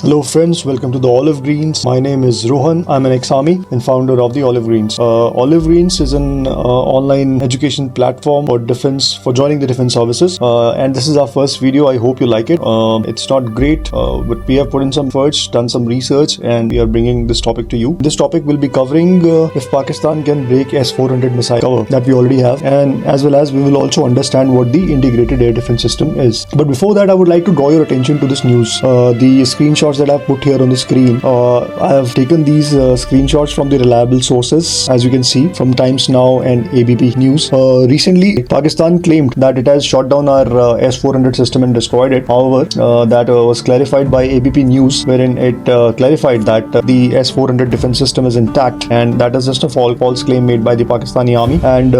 Hello friends, welcome to the Olive Greens. My name is Rohan. I'm an ex-army and founder of the Olive Greens. Olive Greens is an online education platform for defense, for joining the defense services. And this is our first video. I hope you like it. It's not great, but we have put in some efforts, done some research, and we are bringing this topic to you. This topic will be covering if Pakistan can break S-400 missile cover that we already have, and as well as we will also understand what the integrated air defense system is. But before that, I would like to draw your attention to this news. The screenshots that I've put here on the screen. I have taken these screenshots from the reliable sources, as you can see, from Times Now and ABP News. Recently, Pakistan claimed that it has shot down our S-400 system and destroyed it. However, that was clarified by ABP News, wherein it clarified that the S-400 defense system is intact, and that is just a false claim made by the Pakistani army. And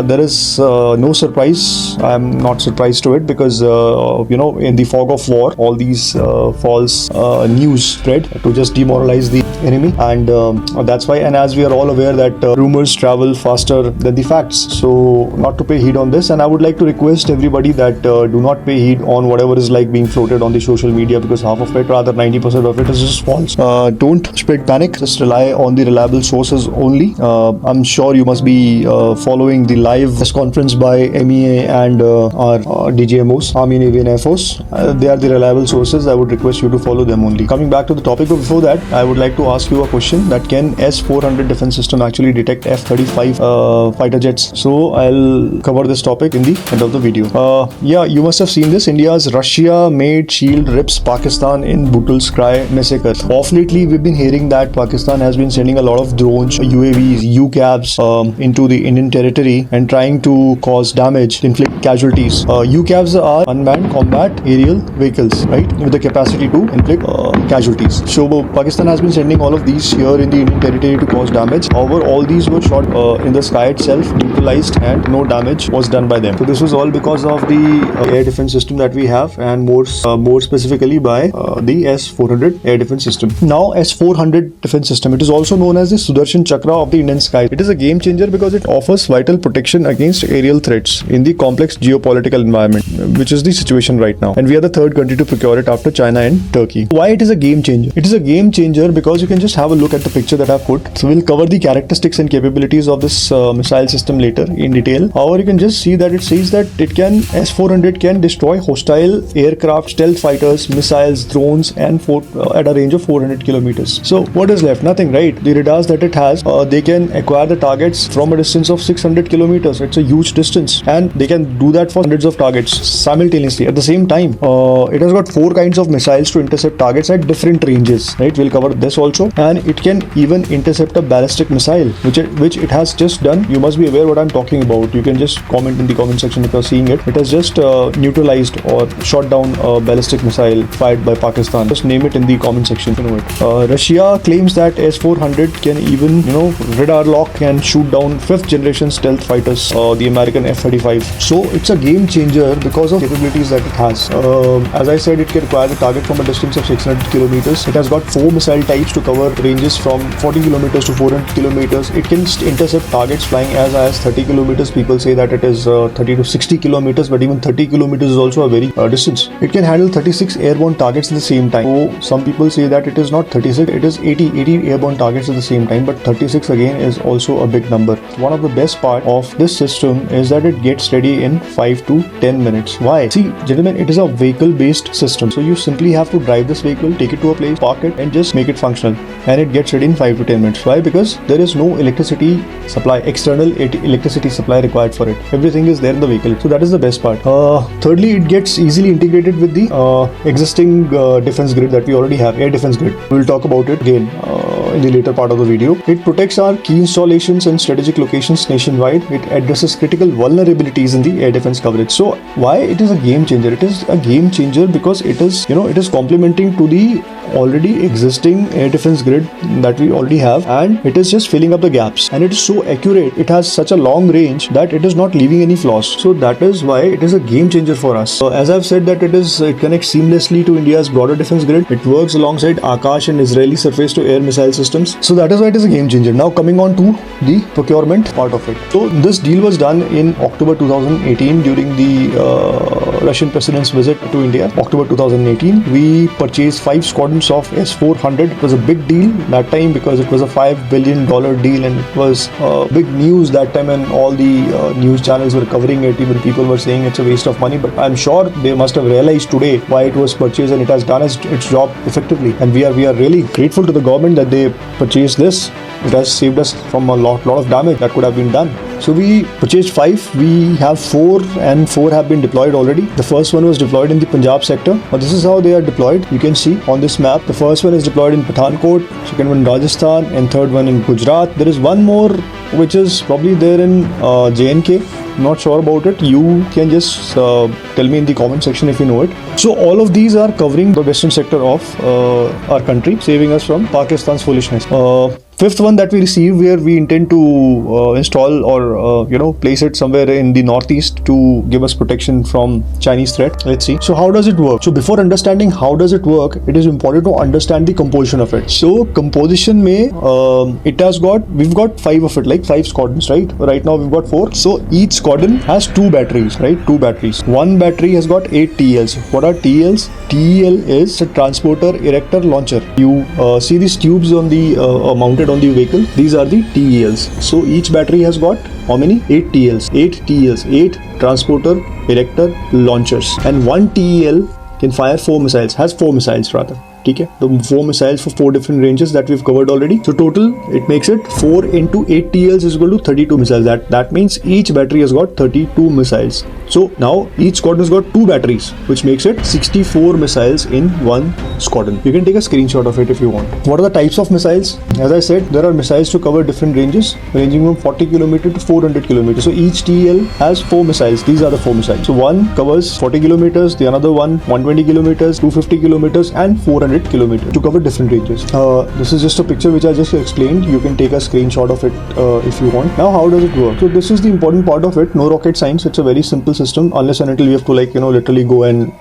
there is no surprise. I am not surprised to it because in the fog of war, all these false news spread to just demoralize the enemy, and that's why. And as we are all aware that rumors travel faster than the facts, so not to pay heed on this. And I would like to request everybody that do not pay heed on whatever is being floated on the social media, because half of it, rather 90% of it, is just false. Don't spread panic. Just rely on the reliable sources only. I'm sure you must be following the live press conference by MEA and our DGMOs, Army, Navy and Air Force. They are the reliable sources. I would request you to follow them only. Coming back to the topic, but before that, I would like to ask you a question: that can S-400 defense system actually detect F-35 fighter jets? So I'll cover this topic in the end of the video. Yeah, you must have seen this. India's Russia-made shield rips Pakistan in brutal sky massacre. Off lately, we've been hearing that Pakistan has been sending a lot of drones, UAVs, UCAVs into the Indian territory and trying to cause damage, inflict casualties. UCAVs are unmanned combat aerial vehicles, right, with the capacity to inflict casualties. So Pakistan has been sending all of these here in the Indian territory to cause damage. However, all these were shot in the sky itself, neutralized, and no damage was done by them. So this was all because of the air defense system that we have, and more specifically by the S-400 air defense system. Now, S-400 defense system, it is also known as the Sudarshan Chakra of the Indian sky. It is a game changer because it offers vital protection against aerial threats in the complex geopolitical environment, which is the situation right now. And we are the third country to procure it after China and Turkey. Why it is a game changer? It is a game changer because you can just have a look at the picture that I've put. So we'll cover the characteristics and capabilities of this missile system later in detail. However, you can just see that it says that S-400 can destroy hostile aircraft, stealth fighters, missiles, drones, and at a range of 400 kilometers. So what is left? Nothing, right? The radars that it has, they can acquire the targets from a distance of 600 kilometers. It's a huge distance, and they can do that for hundreds of targets simultaneously at the same time. It has got 4 kinds of missiles to intercept targets at different ranges, right? We'll cover this also. And it can even intercept a ballistic missile, which it has just done. You must be aware what I'm talking about. You can just comment in the comment section if you're seeing it. It has just neutralized or shot down a ballistic missile fired by Pakistan. Just name it in the comment section to know it. Russia claims that S-400 can even, radar lock and shoot down 5th generation stealth fighters, the American F-35. So it's a game changer because of capabilities that it has. As I said, it can acquire the target from a distance of 600 kilometers. It has got 4 missile types to cover ranges from 40 kilometers to 400 kilometers. It can intercept targets flying as high as 30 kilometers. People say that it is 30 to 60 kilometers, but even 30 kilometers is also a very distance. It can handle 36 airborne targets at the same time. So some people say that it is not 36, it is 80 airborne targets at the same time, but 36 again is also a big number. One of the best part of this system is that it gets ready in 5 to 10 minutes. Why? See, gentlemen, it is a vehicle-based system. So you simply have to drive this vehicle, take it to a place, park it, and just make it functional. And it gets ready in 5 to 10 minutes. Why? Because there is no electricity supply, external electricity supply required for it. Everything is there in the vehicle. So that is the best part. Thirdly, it gets easily integrated with the existing defense grid that we already have, air defense grid. We'll talk about it again in the later part of the video. It protects our key installations and strategic locations nationwide. It addresses critical vulnerabilities in the air defense coverage. So why it is a game changer? It is a game changer because it is complementing to the already existing air defense grid that we already have, and it is just filling up the gaps, and it is so accurate. It has such a long range that it is not leaving any flaws. So that is why it is a game changer for us. As I've said that it connects seamlessly to India's broader defense grid. It works alongside Akash and Israeli surface to air missile systems. So that is why it is a game changer. Now coming on to the procurement part of it. So this deal was done in October 2018 during the Russian president's visit to India, October 2018. We purchased 5 squadrons of S-400. It was a big deal that time because it was a $5 billion deal, and it was big news that time, and all the news channels were covering it. Even people were saying it's a waste of money, but I'm sure they must have realized today why it was purchased, and it has done its job effectively. And we are really grateful to the government that they purchased this. It has saved us from a lot of damage that could have been done. So we purchased 5. We have 4, and 4 have been deployed already. The first one was deployed in the Punjab sector. Now this is how they are deployed. You can see on this map. The first one is deployed in Pathankot, second one in Rajasthan, and third one in Gujarat. There is one more which is probably there in J&K. Not sure about it. You can just tell me in the comment section if you know it. So all of these are covering the western sector of our country, saving us from Pakistan's foolishness. Fifth one that we receive, where we intend to install or place it somewhere in the northeast to give us protection from Chinese threat. Let's see. So how does it work? So before understanding how does it work, it is important to understand the composition of it. So composition mein we've got 5 of it, like 5 squadrons, right? Right now we've got 4. So each squadron has 2 batteries, right? 2 batteries. One battery has got 8 TLs. What are TLs? TL is a transporter erector launcher. You see these tubes on the mounted on the vehicle. These are the TELs. So each battery has got how many? 8 TLs. 8 transporter erector launchers. And one TEL can fire 4 missiles. Has 4 missiles rather. Okay, the 4 missiles for 4 different ranges that we've covered already. So total, it makes it 4 into 8 TLs is equal to 32 missiles. That means each battery has got 32 missiles. So now each squadron has got 2 batteries, which makes it 64 missiles in one squadron. You can take a screenshot of it if you want. What are the types of missiles? As I said, there are missiles to cover different ranges, ranging from 40 km to 400 km. So each TL has 4 missiles. These are the 4 missiles. So one covers 40 km, the another one 120 km, 250 km, and 400 km to cover different ranges. This is just a picture which I just explained. You can take a screenshot of it if you want. Now how does it work? So this is the important part of it. No rocket science. It's a very simple system, unless and until we have to literally go and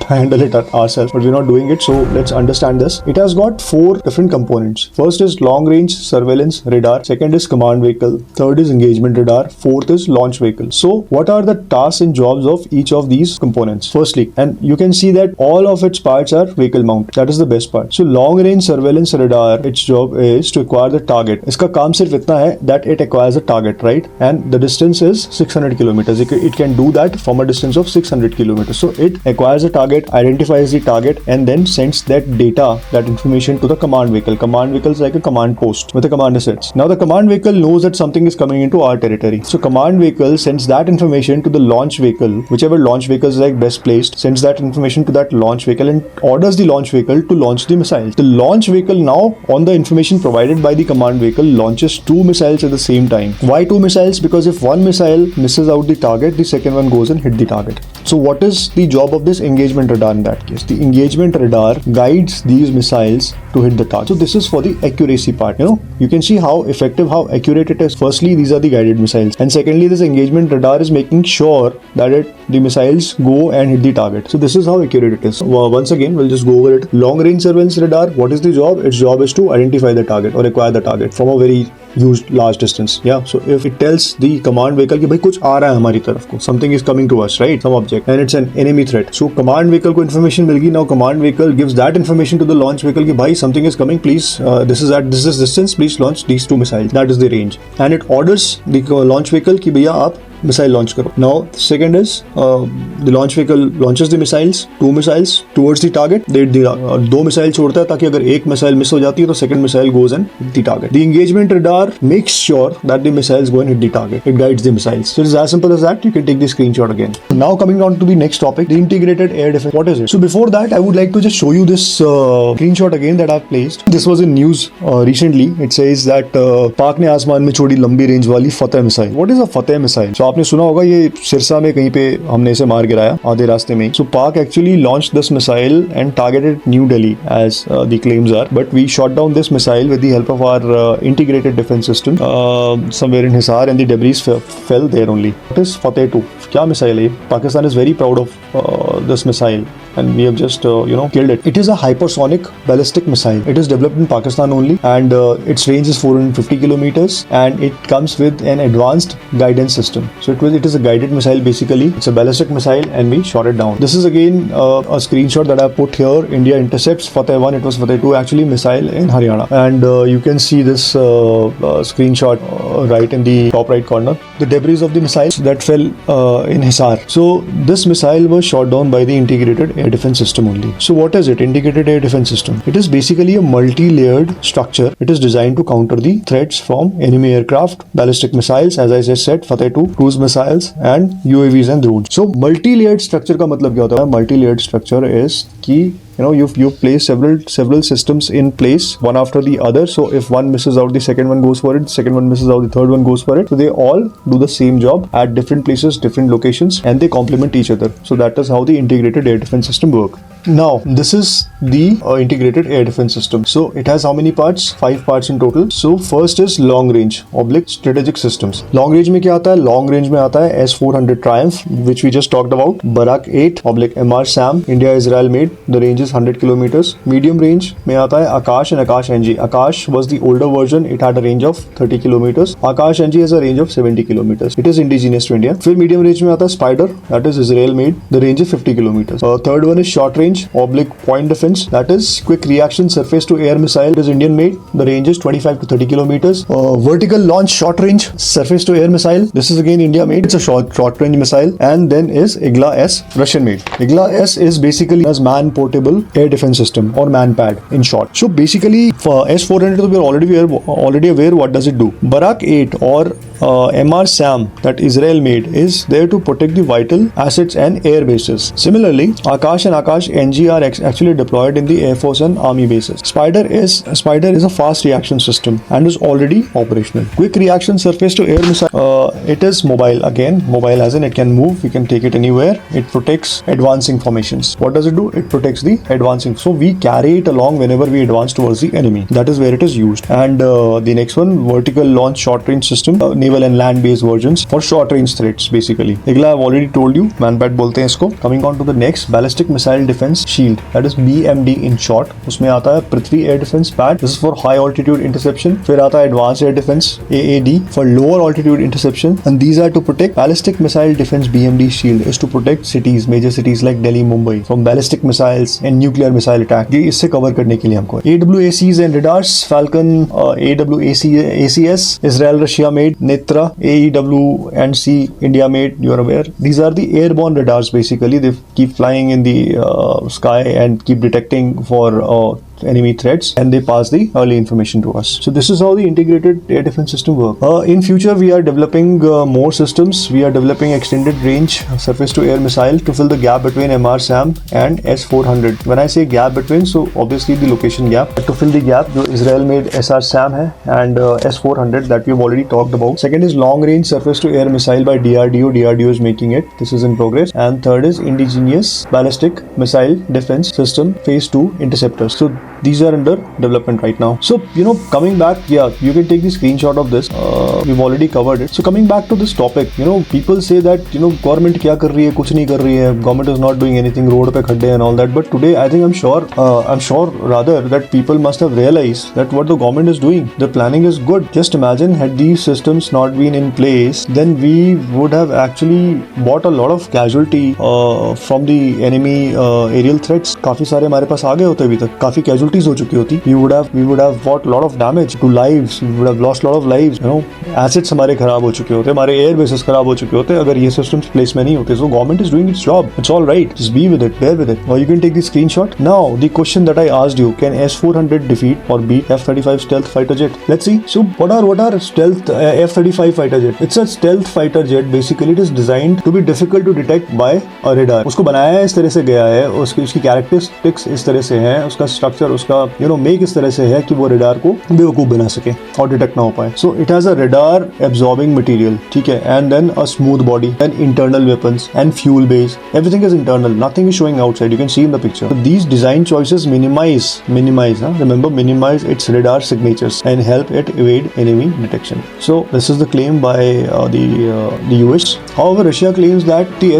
handle it ourselves, but we're not doing it. So let's understand this. It has got 4 different components. First is long range surveillance radar, second is command vehicle, third is engagement radar, fourth is launch vehicle. So what are the tasks and jobs of each of these components? Firstly, and you can see that all of its parts are vehicle mount. That is the best part. So long range surveillance radar, its job is to acquire the target. Iska kaam sirf itna hai that it acquires a target, right? And the distance is 600 kilometers. It can do that from a distance of 600 kilometers. So it acquires a target, identifies the target, and then sends that data, that information to the command vehicle. Command vehicle is like a command post with the command assets. Now the command vehicle knows that something is coming into our territory. So command vehicle sends that information to the launch vehicle, whichever launch vehicle is best placed, sends that information to that launch vehicle and orders the launch vehicle to launch the missiles. The launch vehicle now, on the information provided by the command vehicle, launches 2 missiles at the same time. Why 2 missiles? Because if one missile misses out the target, the second one goes and hit the target. So what is the job of this engagement radar in that case? The engagement radar guides these missiles to hit the target. So this is for the accuracy part. You can see how effective, how accurate it is. Firstly, these are the guided missiles, and secondly, this engagement radar is making sure that the missiles go and hit the target. So this is how accurate it is. Once again, we'll just go over it. Long range surveillance radar, what is the job? Its job is to identify the target or acquire the target from a very huge large distance. Yeah, so if it tells the command vehicle कि भाई कुछ आ रहा है हमारी तरफ को, something is coming to us, right? Some object, and it's an enemy threat. So command vehicle को information मिल गई. Now command vehicle gives that information to the launch vehicle कि भाई something is coming, please this is at this distance, please launch these 2 missiles. That is the range, and it orders the launch vehicle कि भैया आप missile launch karo. Now second is the launch vehicle launches the missiles, 2 missiles towards the target. They 2 missiles छोड़ता है ताकि अगर एक missile miss हो जाती है तो second missile goes and hit the target. The engagement radar makes sure that the missiles go and hit the target. It guides the missiles. So it is as simple as that. You can take the screenshot again. Now coming on to the next topic, the integrated air defense. What is it? So before that, I would like to just show you this screenshot again that I've placed. This was in news recently. It says that पाक ने आसमान में छोड़ी लंबी range वाली Fateh missile. What is a Fateh missile? So आपने सुना होगा ये सिरसा में कहीं पे हमने इसे मार गिराया आधे रास्ते में. So Pak actually launched this missile and targeted New Delhi as the claims are, but we shot down this missile with the help of our integrated defense system somewhere in Hisar, and the debris fell there only. What is Fateh II? क्या missile है? Pakistan is very proud of this missile. and we have just killed it. It is a hypersonic ballistic missile. It is developed in Pakistan only, and its range is 450 kilometers, and it comes with an advanced guidance system. So it is a guided missile basically. It's a ballistic missile, and we shot it down. This is again a screenshot that I put here. India intercepts Fateh I. It was Fateh II actually missile in Haryana, and you can see this screenshot right in the top right corner. The debris of the missiles that fell in Hisar. So this missile was shot down by the integrated air defense system only. So what is it? Integrated air defense system. It is basically a multi-layered structure. It is designed to counter the threats from enemy aircraft, ballistic missiles, as I just said, Fateh II, cruise missiles, and UAVs and drones. So multi-layered structure का मतलब क्या होता है? Multi-layered structure is कि you've placed several systems in place, one after the other. So if one misses out, the second one goes for it, the second one misses out, the third one goes for it. So they all do the same job at different places, different locations, and they complement each other. So that is how the integrated air defense system works. Now this is the integrated air defense system. So it has how many parts? 5 parts in total. So first is long range / strategic systems. Long range में क्या आता है? Long range में आता है S-400 Triumph, which we just talked about. Barak 8 / MR-SAM, India Israel made. The range is 100 kilometers. Medium range में आता है Akash and Akash NG. Akash was the older version. It had a range of 30 kilometers. Akash NG has a range of 70 kilometers. It is indigenous to India. फिर medium range में आता है Spider, that is Israel made. The range is 50 kilometers. Third one is short range / point defense, that is quick reaction surface to air missile. It is Indian made. The range is 25 to 30 kilometers. Vertical launch short range surface to air missile. This is again India made. It's a short range missile. And then is Igla S, Russian made. Igla S is basically as man portable air defense system or manpad in short. So basically for S-400 we are already aware what does it do. Barak 8 or MR-SAM that Israel made is there to protect the vital assets and air bases. Similarly, Akash and Akash NG are actually deployed in the Air Force and Army bases. Spider is a fast reaction system and is already operational. Quick reaction surface to air missile. It is mobile again. Mobile as in it can move. We can take it anywhere. It protects advancing formations. What does it do? It protects the advancing. So we carry it along whenever we advance towards the enemy. That is where it is used. And the next one, vertical launch short range system, naval and land based versions for short range threats basically. Igla I've already told you, manpad बोलते हैं इसको. Coming on to the next, ballistic missile defense shield, that is BMD in short. उसमें आता है पृथ्वी air defense pad. This is for high altitude interception. फिर आता है advanced air defense AAD for lower altitude interception, and these are to protect. Ballistic missile defense BMD shield is to protect cities, major cities like Delhi, Mumbai from ballistic missiles and nuclear missile attack. ये इससे cover करने के लिए हमको AWACs and radars, Falcon, AWACS, Israel Russia made, Netra, AEW&C India made. You are aware. These are the airborne radars basically. They keep flying in the sky and keep detecting for enemy threats, and they pass the early information to us. So this is how the integrated air defense system works. In future we are developing more systems. We are developing extended range surface to air missile to fill the gap between MR-SAM and S-400. When I say gap between, so obviously the location gap. To fill the gap, the Israel made SR-SAM hai, and S-400 that we have already talked about. Second is long range surface to air missile by DRDO. DRDO is making it. This is in progress. And third is indigenous ballistic missile defense system phase 2 interceptors. So these are under development right now. So coming back, yeah, you can take the screenshot of this. We've already covered it. So coming back to this topic, people say that government क्या कर रही है, कुछ नहीं कर रही है, government is not doing anything, road पे खड्डे and all that. But today I think I'm sure rather that people must have realized that what the government is doing, the planning is good. Just imagine had these systems not been in place, then we would have actually bought a lot of casualty from the enemy aerial threats. काफी सारे हमारे पास आ गए होते अभी तक, काफी casualties हो चुकी होती. We would have bought a lot of damage to lives. We would have lost a lot of lives. Assets हमारे खराब हो चुके होते, हमारे air bases खराब हो चुके होते अगर ये systems place में नहीं होते. So government is doing its job. It's all right. Just be with it. Bear with it. Or you can take the screenshot. Now the question that I asked you: can S-400 defeat or beat F-35 stealth fighter jet? Let's see. So what are stealth F-35 fighter jet? It's a stealth fighter jet. Basically, it is designed to be difficult to detect by a radar. उसको बनाया इस तरह से गया है, उसकी characteristics इस तरह से है, उसका structure, उसका make इस तरह से है कि वो radar को बेवकूफ बना सके और detect ना हो पाए. So it has a radar absorbing material, ठीक है, and then a smooth body, and internal weapons and fuel base. Everything is internal. Nothing is showing outside. You can see in the picture. So these design choices minimize. Remember, minimize its radar signatures and help it evade enemy detection. So this is the claim by the US. However, Russia claims that the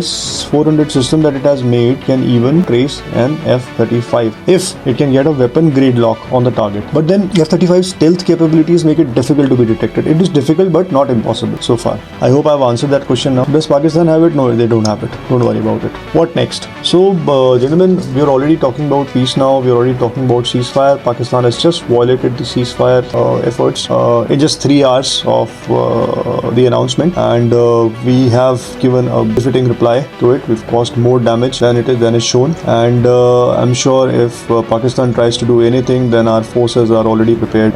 S-400 system that it has made can even trace an F-35 if it can get a weapon grade lock on the target. But then F-35's stealth capabilities make it difficult to be detected. It is difficult but not impossible so far. I hope I've answered that question now. Does Pakistan have it? No, they don't have it. Don't worry about it. What next? So, gentlemen, we are already talking about peace now. We are already talking about ceasefire. Pakistan has just violated the ceasefire efforts in just 3 hours of the announcement, and we have given a befitting reply to it. We've caused more damage than is shown, and I'm sure if Pakistan tries to do anything, then our forces are already prepared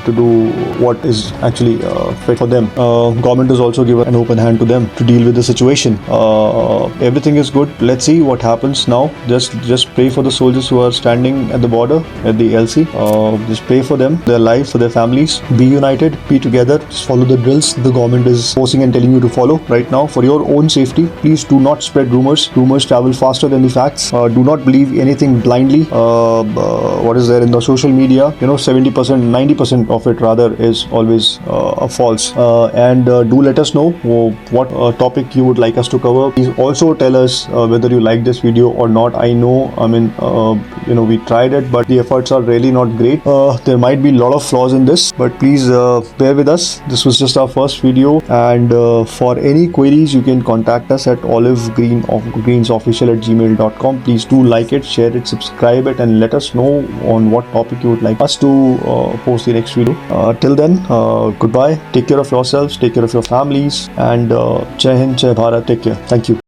to do what is actually fit for them. Government has also given an open hand to them to deal with the situation. Everything is good. Let's see what happens now. Just pray for the soldiers who are standing at the border, at the LC. Just pray for them, their lives, for their families. Be united, be together. Just follow the drills the government is forcing and telling you to follow right now for your own safety. Please do not spread rumors. Rumors travel faster than the facts. Do not believe anything blindly. What is there in the social media? 70%, 90% of it rather is always false. And do let us know what topic you would like us to cover. Please also tell us whether you like this video or not. I know, we tried it, but the efforts are really not great. There might be a lot of flaws in this, but please bear with us. This was just our first video, and for any queries you can contact us at olivegreensofficial@gmail.com. Please do like it, share it, subscribe it, and let us know on what topic you would like us to post the next video. Till then, goodbye. Take care of yourselves, take care of your families, and Jai Hind, Jai Bharat. Take care. Thank you.